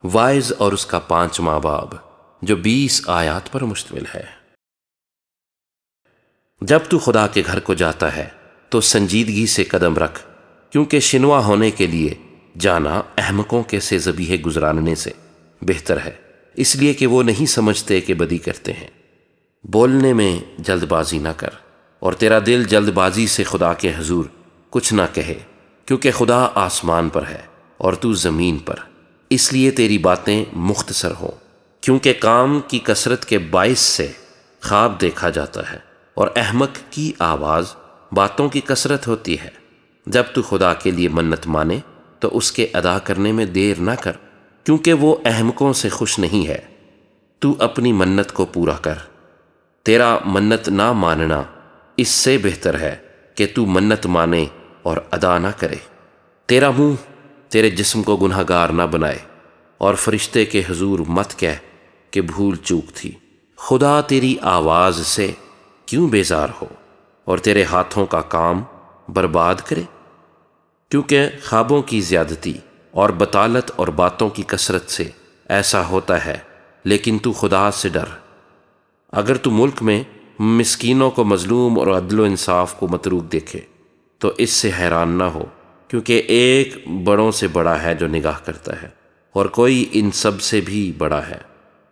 واعظ اور اس کا 5واں باب جو 20 آیات پر مشتمل ہے۔ جب تو خدا کے گھر کو جاتا ہے تو سنجیدگی سے قدم رکھ، کیونکہ شنوا ہونے کے لیے جانا احمقوں کے سے ذبیحے گزراننے سے بہتر ہے، اس لیے کہ وہ نہیں سمجھتے کہ بدی کرتے ہیں۔ بولنے میں جلد بازی نہ کر، اور تیرا دل جلد بازی سے خدا کے حضور کچھ نہ کہے، کیونکہ خدا آسمان پر ہے اور تو زمین پر، اس لیے تیری باتیں مختصر ہوں، کیونکہ کام کی کثرت کے باعث سے خواب دیکھا جاتا ہے، اور احمق کی آواز باتوں کی کثرت ہوتی ہے۔ جب تو خدا کے لیے منت مانے تو اس کے ادا کرنے میں دیر نہ کر، کیونکہ وہ احمقوں سے خوش نہیں ہے۔ تو اپنی منت کو پورا کر، تیرا منت نہ ماننا اس سے بہتر ہے کہ تو منت مانے اور ادا نہ کرے۔ تیرا منہ تیرے جسم کو گناہ گار نہ بنائے، اور فرشتے کے حضور مت کہہ کہ بھول چوک تھی۔ خدا تیری آواز سے کیوں بیزار ہو اور تیرے ہاتھوں کا کام برباد کرے؟ کیونکہ خوابوں کی زیادتی اور بطالت اور باتوں کی کثرت سے ایسا ہوتا ہے، لیکن تو خدا سے ڈر۔ اگر تو ملک میں مسکینوں کو مظلوم اور عدل و انصاف کو متروک دیکھے تو اس سے حیران نہ ہو، کیونکہ ایک بڑوں سے بڑا ہے جو نگاہ کرتا ہے، اور کوئی ان سب سے بھی بڑا ہے۔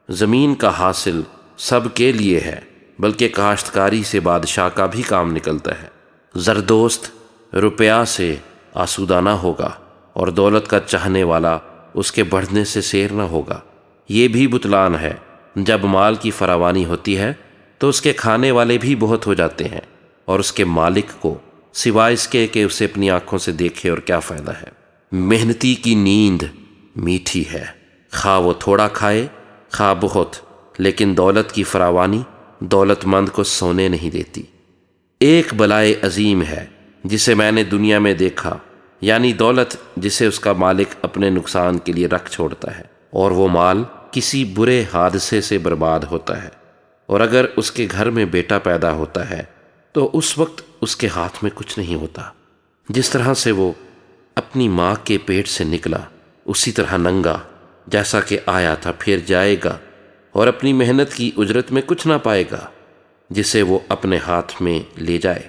زمین کا حاصل سب کے لیے ہے، بلکہ کاشتکاری سے بادشاہ کا بھی کام نکلتا ہے۔ زردوست روپیہ سے آسودہ نہ ہوگا، اور دولت کا چاہنے والا اس کے بڑھنے سے سیر نہ ہوگا۔ یہ بھی بطلان ہے، جب مال کی فراوانی ہوتی ہے تو اس کے کھانے والے بھی بہت ہو جاتے ہیں، اور اس کے مالک کو سوائے اس کے کہ اسے اپنی آنکھوں سے دیکھے اور کیا فائدہ ہے۔ محنتی کی نیند میٹھی ہے، خواہ وہ تھوڑا کھائے خواہ بہت، لیکن دولت کی فراوانی دولت مند کو سونے نہیں دیتی۔ ایک بلائے عظیم ہے جسے میں نے دنیا میں دیکھا، یعنی دولت جسے اس کا مالک اپنے نقصان کے لیے رکھ چھوڑتا ہے، اور وہ مال کسی برے حادثے سے برباد ہوتا ہے۔ اور اگر اس کے گھر میں بیٹا پیدا ہوتا ہے تو اس وقت اس کے ہاتھ میں کچھ نہیں ہوتا، جس طرح سے وہ اپنی ماں کے پیٹ سے نکلا اسی طرح ننگا جیسا کہ آیا تھا پھر جائے گا، اور اپنی محنت کی اجرت میں کچھ نہ پائے گا جسے وہ اپنے ہاتھ میں لے جائے۔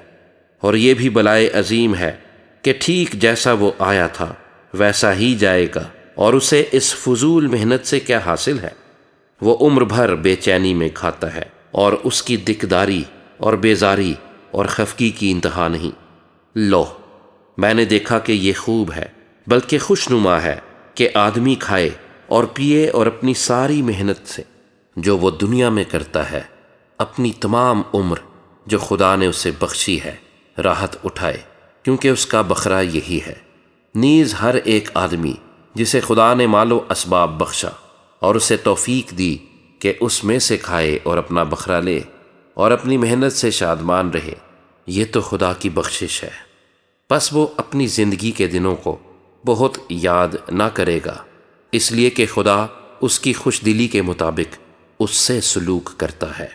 اور یہ بھی بلائے عظیم ہے کہ ٹھیک جیسا وہ آیا تھا ویسا ہی جائے گا، اور اسے اس فضول محنت سے کیا حاصل ہے؟ وہ عمر بھر بے چینی میں کھاتا ہے، اور اس کی دکداری اور بیزاری اور خفگی کی انتہا نہیں۔ لو، میں نے دیکھا کہ یہ خوب ہے، بلکہ خوشنما ہے کہ آدمی کھائے اور پیے اور اپنی ساری محنت سے جو وہ دنیا میں کرتا ہے، اپنی تمام عمر جو خدا نے اسے بخشی ہے راحت اٹھائے، کیونکہ اس کا بکھرا یہی ہے۔ نیز ہر ایک آدمی جسے خدا نے مال و اسباب بخشا اور اسے توفیق دی کہ اس میں سے کھائے اور اپنا بکھرا لے اور اپنی محنت سے شادمان رہے، یہ تو خدا کی بخشش ہے۔ پس وہ اپنی زندگی کے دنوں کو بہت یاد نہ کرے گا، اس لیے کہ خدا اس کی خوش دلی کے مطابق اس سے سلوک کرتا ہے۔